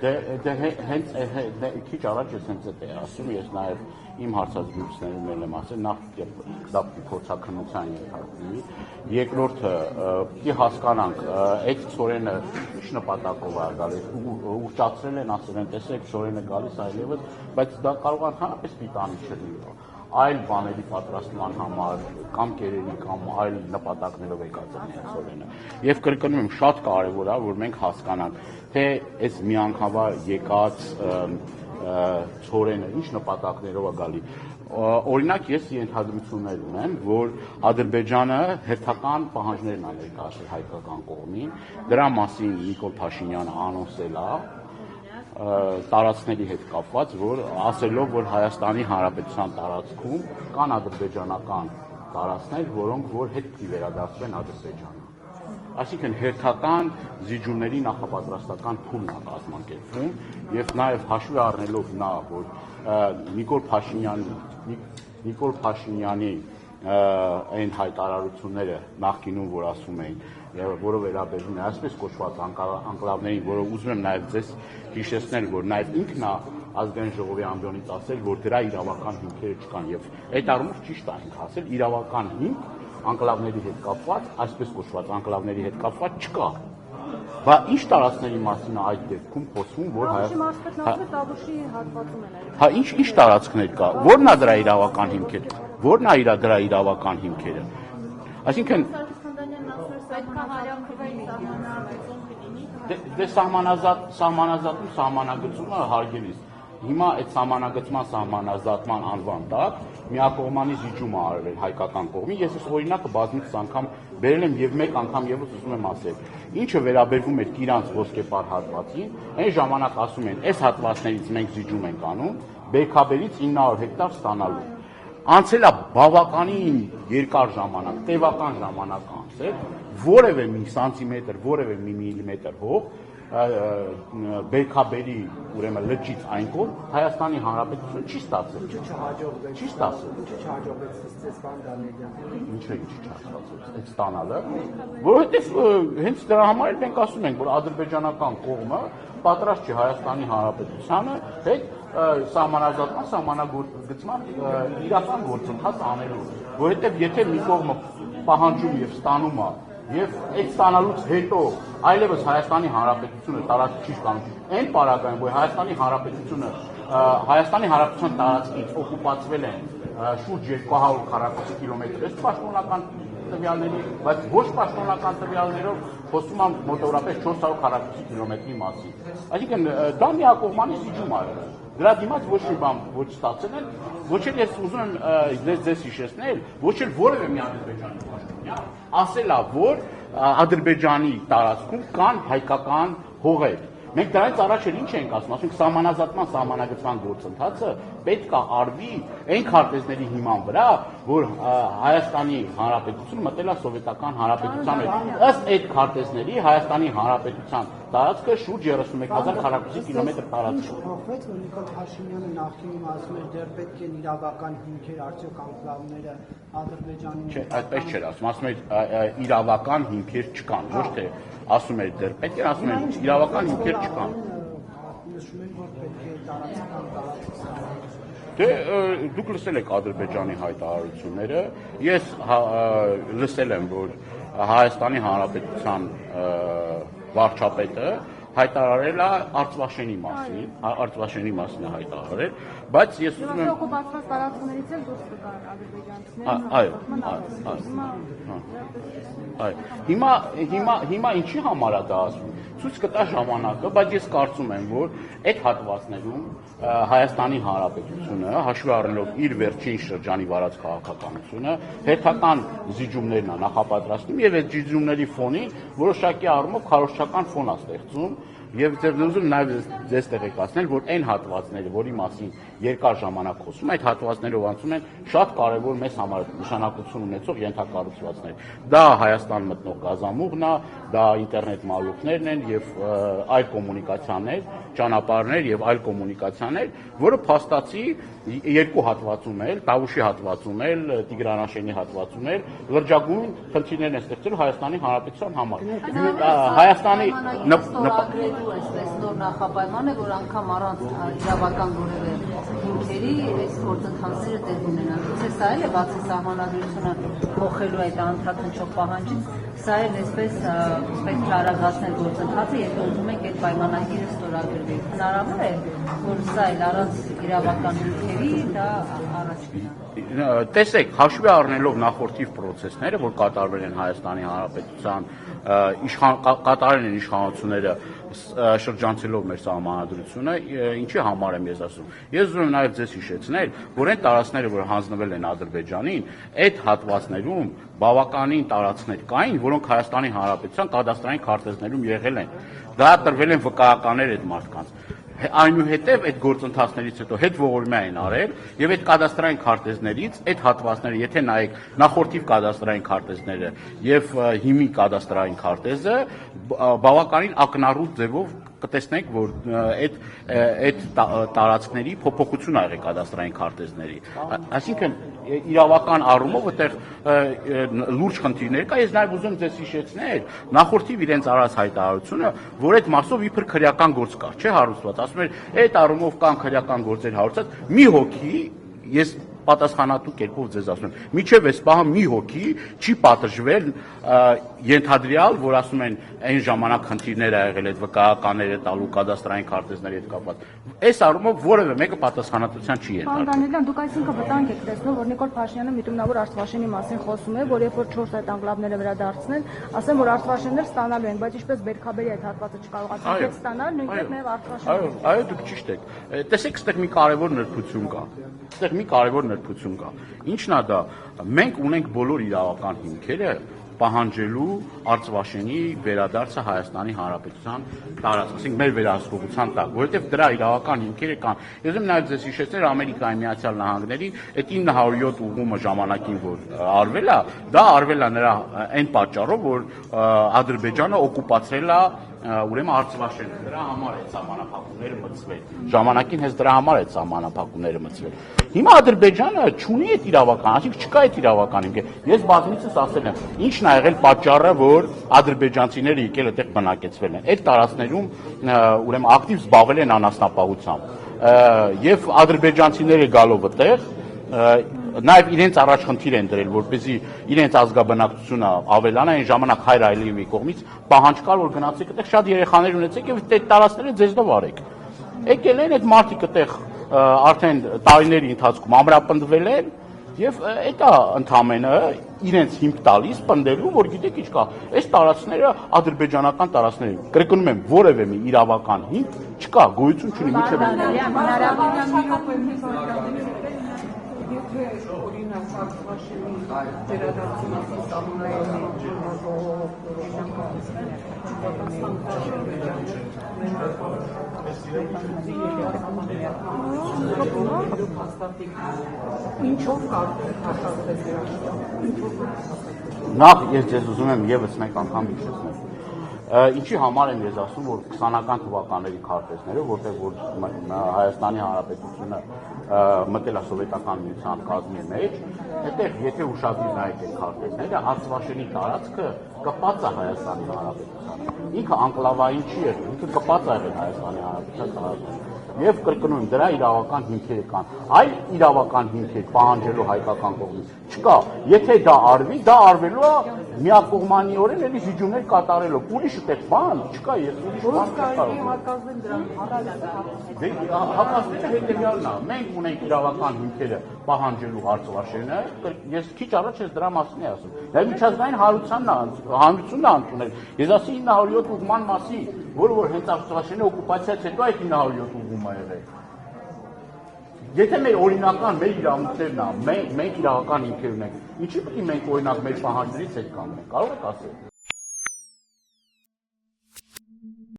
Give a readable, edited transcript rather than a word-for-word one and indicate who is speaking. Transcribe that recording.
Speaker 1: Հենց քիչ առաջ ես հենց այդ էի ասում, ես նաև իմ հարցազրույցներում եմ ասել, նախ դա փորձաքննության ենթարկվի, երկրորդը պիտի հասկանանք, այդ ծորենը ինչ նպատակով է գալիս, ուղղճացրել են, ասել են, տեսեք, ծորենը գալիս այլևս, բայց դա կարող է ընդհանրապես պիտանի չլինի, այլ բաների պատրաստման համար կամ կերերի կամ այլ նպատակներով եկածն է ծորենը։ Եվ կրկնում եմ, շատ կարևոր է, որ մենք հասկանանք, թե այս միանգամվար եկած ծորենը ինչ նպատակներով է գալի։ Օրինակ ես ենթադրություններ ունեմ, որ Ադրբեջանը հերթական պահանջներն է ներկայացրել հայկական կողմին, դրա մասին Նիկոլ Փաշինյանը անոնսել է տարածքների հետ կապված, որ ասելով, որ Հայաստանի Հանրապետության տարածքում կան ադրբեջանական տարածքներ, որոնք որ հետ պիտի վերադարձվեն Ադրբեջանը։ Այսինքն հերթական զիջումների նախապատրաստական փուլն է կազմակերպվում եւ նաեւ հաշվի առնելով նա, որ Նիկոլ Փաշինյանի այն հայտարարությունները նախկինում, որ ասում էին, որը վերաբերում է այսպես կոչված անկլավներին, որը ուզում եմ նաև ձեզ հիշեցնել, որ նաև ինքն է ազգային ժողովի ամբիոնից ասել, որ դրա իրավական հիմքերը չկան եւ այդ առումով ճիշտ է ինքը ասել, իրավական հիմք անկլավների հետ կապված, այսպես կոչված անկլավների հետ կապված չկա։ Բա ինչ տարածքների մասին է այդ դեպքում խոսվում, որ Հա, ինչ տարածքներ կա, որն է դրա իրավական հիմքերը, որն է դրա իրավական հիմքերը։ Այսինքն դե սահմանազատում սահմանագծումը հարգելիս։ Հիմա այդ սահմանազատման անվան տակ միակողմանի զիջում է արվել հայկական կողմի, ես այս օրինակը բազմիցս անգամ բերել եմ եւ մեկ անգամ եւս ուզում եմ ասել, ինչը վերաբերվում է Կիրանց ոսկեպար հատվածին, այն ժամանակ ասում են, այս հատվածներից մենք զիջում ենք անում, Բերքաբերից 900 հեկտար ստանալու։ Անցել է բավականին երկար ժամանակ, տևական ժամանակ անցել, որևէ մի սանտիմետր, որևէ մի միլիմետր հող Բերքաբերի ուրեմն լճից այն կողմ Հայաստանի Հանրապետությունը չի ստացել։ Չի ստացել։ Ինչը չի չհասկացել այդ ստանալը, որովհետև հենց դրա համար էլ մենք ասում ենք, որ ադրբեջանական կողմը պատրաստ չի Հայաստանի Հանրապետությանը հետ սահմանազատման, սահմանագծման իրական գործընթաց անելու, որովհետև եթե մի կողմը պահանջում եւ ստանում է եւ այդ ստանալուց հետո այլևս Հայաստանի Հանրապետությունը տարածք չի ստանում, այն պարագայում, որ Հայաստանի Հանրապետության տարածքից օկուպացվել են շուրջ 200 քառակուսի կիլոմետր, այս պաշտոնական տվյալների, բայց ոչ պաշտոնական տվյալներով խոսում եմ մոտավորապես 400 քառակուսի կիլոմետրի մասին։ Այսինքն դա միակողմանի զիջում է։ Դրա դիմաց ոչ մի բան ոչ ստացել են, ոչ էլ ես ուզում եմ ձեզ հիշեցնել, ոչ էլ որևէ մի ադրբեջանի պաշտոնյա ասել է, որ Ադրբեջանի տարածքում կան հայկական հողեր։ Մենք դրանից առաջ էլ ինչ ենք ասում, ասում ենք սահմանազատման, սահմանագծման գործընթացը պետք է արվի այն քարտեզների հիման վրա, որ Հայաստանի Հանրապետությունը մտել է սովետական հանրապետության հետ։ Ըստ այդ քարտեզների Հայաստանի Հանրապետության տարածքը շուրջ 31000 քառակուսի կիլոմետր տարածք է։
Speaker 2: Փոխվեց, որ Նիկոլ Փաշինյանը նախկինում ասում էր, դեռ պետք են իրավական հիմքեր, արդյոք անկլավները Ադրբեջանի։
Speaker 1: Չէ, այդպես չէր ասում, ասում էր իրավական հիմքեր չկան, ոչ թե ասում էր դեռ պետք է, ասում են իրավական հիմքեր չկան։
Speaker 2: Նշում են, որ պետք է տարածական
Speaker 1: Դե դուք լսել եք Ադրբեջանի հայտարարությունները, ես լսել եմ, որ Հայաստանի Հանրապետության վարչապետը հայտարարել է Արցվաշենի մասին է հայտարարել, բայց ես ուզում եմ
Speaker 3: օկուպացված տարածքներից էլ դուրս կգան ադրբեջանցիները։
Speaker 1: Հիմա ինչի համար է դա ասում։ Ցույց կտա ժամանակը, բայց ես կարծում եմ, որ այդ հատվածներում Հայաստանի Հանրապետությունը հաշվի առնելով իր վերջին շրջանի վարած քաղաքականությունը հերթական զիջումներն է նախապատրաստում եւ այդ զիջումների ֆոնին որոշակի առումով քարոզչական ֆոն է ստեղծում եւ ուզում նաեւ ձեզ տեղեկացնել, որ այն հատվածները, որի մասին երկար ժամանակ խոսում, այդ հատվածներով անցում են շատ կարեւոր մեծ համար նշանակություն ունեցող ենթակառուցվածքներ։ Դա Հայաստան մտնող գազամուղն է, դա ինտերնետ մալուխներն են եւ այլ կոմունիկացիաներ, ճանապարհներ եւ այլ կոմունիկացիաներ, որը փաստացի երկու հատվածում էլ, Տավուշի հատվածում էլ, Տիգրանաշենի հատվածում էլ լրջագույն խնդիրներ են ստեղծել Հայաստանի Հանրապետության համար։ Հայաստանի
Speaker 4: ստեղծելու այսպես նոր նախապայման է, որ անգամ առանց իրավական որևէ հիմքերի այս գործընթացները տեղ ունենան։ Գուցե սա էլ է բացի սահմանադրությունը փոխելու այդ անդրադառնալու պահանջից, սա էլ այսպես պետք է արագացնել գործընթացը, եթե ուզում ենք այդ պայմանագիրը ստորագրվի։ Հնարավոր է, որ սա էլ առանց իրավական հիմքերի դա առաջ գնա։
Speaker 1: Տեսեք, հաշվի առնելով նախորդիվ պրոցեսները, որ կատարվել են Հայաստանի Հանրապետության կատարել են իշխանությունները շրջանցելով մեր սահմանադրությունը, ինչի համար եմ ես ասում։ Ես ուզում եմ նաև ձեզ հիշեցնել, որ այն տարածքները, որ հանձնվել են Ադրբեջանին, այդ հատվածներում բավականին տարածքներ կային, որոնք Հայաստանի Հանրապետության կադաստրային քարտեզներում եղել են։ Դա տրվել են վկայականներ այդ մարդկանց։ Այնուհետև այդ գործընթացներից հետո հետ ողորմյա են արել եւ այդ կադաստրային քարտեզներից այդ հատվածները, եթե նայեք նախորդիվ կադաստրային քարտեզները եւ հիմի կադաստրային քարտեզը, բավականին ակնառու ձևով կտեսնենք, որ այդ տարածքների փոփոխություն ա եղել կադաստրային քարտեզների։ Այսինքն իրավական առումով այդտեղ լուրջ խնդիրներ կա, ես նաև ուզում ձեզ հիշեցնել նախորդիվ իրենց արած հայտարարությունը, որ այդ մասով իբր քրեական գործ կա, չէ՞ հարուցված, ասում էր, այդ առումով կան քրեական գործեր հարուցած, մի հոգի, ես պատասխանատու կերպով ձեզ ասում եմ, միջև այս պահը մի հոգի չի պատժվել ենթադրյալ, որ ասում են այն ժամանակ խնդիրներ ա եղել այդ վկայականները տալու կադաստրային քարտեզների հետ կապված։ Այս առումով որևէ մեկը պատասխանատվության չի
Speaker 3: Պարոն
Speaker 1: ենթարկվում։
Speaker 3: Դանիելյան, դուք այսինքն վտանգ եք տեսնում, որ Նիկոլ Փաշինյանը միտումնավոր Արցախաշենի մասին խոսում է, որ երբ որ 4 այդ անկլավները վերադարձնեն, ասեն, որ Արցախաշեններ ստանալու են, բայց ինչպես Բերքաբերի այդ հատվածը չկարողացան հետ ստանալ, նույնպես նաև Արցախաշենը։
Speaker 1: Այո, դուք ճիշտ եք։ Տեսեք, այստեղ մի կարևոր նրբություն կա։ Այստեղ մի կարևոր նրբություն կա։ Ինչն է դա։ Մենք ունենք բոլոր իրավական հիմքերը պահանջելու Արցախաշենի վերադարձը Հայաստանի Հանրապետության տարածք, ասենք մեր վերահսկողության տակ, որովհետև դրա իրավական հիմքերը կան։ Ես եմ նաև ձեզ հիշեցնել Ամերիկայի Միացյալ Նահանգների այդ 907 ուղղումը ժամանակին, որ արվել է, դա արվել է նրա այն պատճառով, որ Ադրբեջանը օկուպացրել է ուրեմն Արցախաշենը, դրա համար է սահմանափակումները մտցվել։ Ժամանակին հենց դրա համար է սահմանափակումները մտցվել։ Հիմա Ադրբեջանը չունի այդ իրավական, այսինքն չկա այդ իրավական հիմք։ Ես բազմիցս ասել եմ, ինչն ա եղել պատճառը, որ ադրբեջանցիները եկել այդտեղ բնակեցվել են։ Այդ տարածքներում ուրեմն ակտիվ զբաղվել են անասնապահությամբ։ Եվ ադրբեջանցիները գալով այդտեղ նաև իրենց առաջ խնդիր են դրել, որպեսզի իրենց ազգաբնակչությունը ավելանա, այն ժամանակ Հայր Ալիևի կողմից պահանջ կար, որ գնացեք այդտեղ շատ երեխաներ ունեցեք եւ այդ տարածքները ձեզնով արեք։ Եկել են այդ մարդիկ այդտեղ արդեն տարիների ընթացքում ամրապնդվել են եւ այդ է ընդամենը իրենց հիմք տալիս պնդելու, որ գիտեք ինչ կա, այս տարածքները ադրբեջանական տարածքներ են։ Կրկնում եմ, որևէ մի իրավական հիմք չկա, գոյություն չունի
Speaker 5: Եթե օրինակ Արցախաշենի վերադարձի մասին սահմանային ինչով
Speaker 1: Նախ ես ձեզ ուզում եմ եւս մեկ անգամ հիշեցնել։ Ինչի համար եմ ես ասում, որ 20-ական թվականների քարտեզները, որտեղ որ Հայաստանի Հանրապետությունը մտել է սովետական միության կազմի մեջ, այդտեղ եթե ուշադիր նայեք այդ քարտեզները, Արցախաշենի տարածքը կպած է Հայաստանի Հանրապետությանը։ Ինքը անկլավային չի եղել, ինքը կպած է եղել Հայաստանի Հանրապետության տարածքում։ Եվ կրկնում եմ, դրա իրավական հիմքերը կան։ Այլ իրավական հիմքեր պահանջելու հայկական կողմից չկա։ Եթե դա արվի, դա արվելու է միակողմանիորեն էլի հիջումներ կատարելով։ Ուրիշ այդպես բան չկա, ես ուրիշ բան չկարողam։
Speaker 5: հակազդել դրան
Speaker 1: Հակազդելը հետևյալն է։ Մենք ունենք իրավական հիմքերը պահանջելու Արցախաշենը, ես քիչ առաջ ես դրա մասին եմ ասում։ Դա միջազգային հանրությունն է ընդունել։ Ես ասի 907 ուղղման մասին, որը որ հենց Արցախաշենի օկուպացիայից հետո այդ 907 ուղղում ա եղել։ Եթե մեր օրինական մեր իրավունքներն է, մենք իրավական հիմքեր ունենք, ինչի՞ պետք է մենք օրինակ մեր պահանջներից հետ կանգնենք, կարող եք ասել։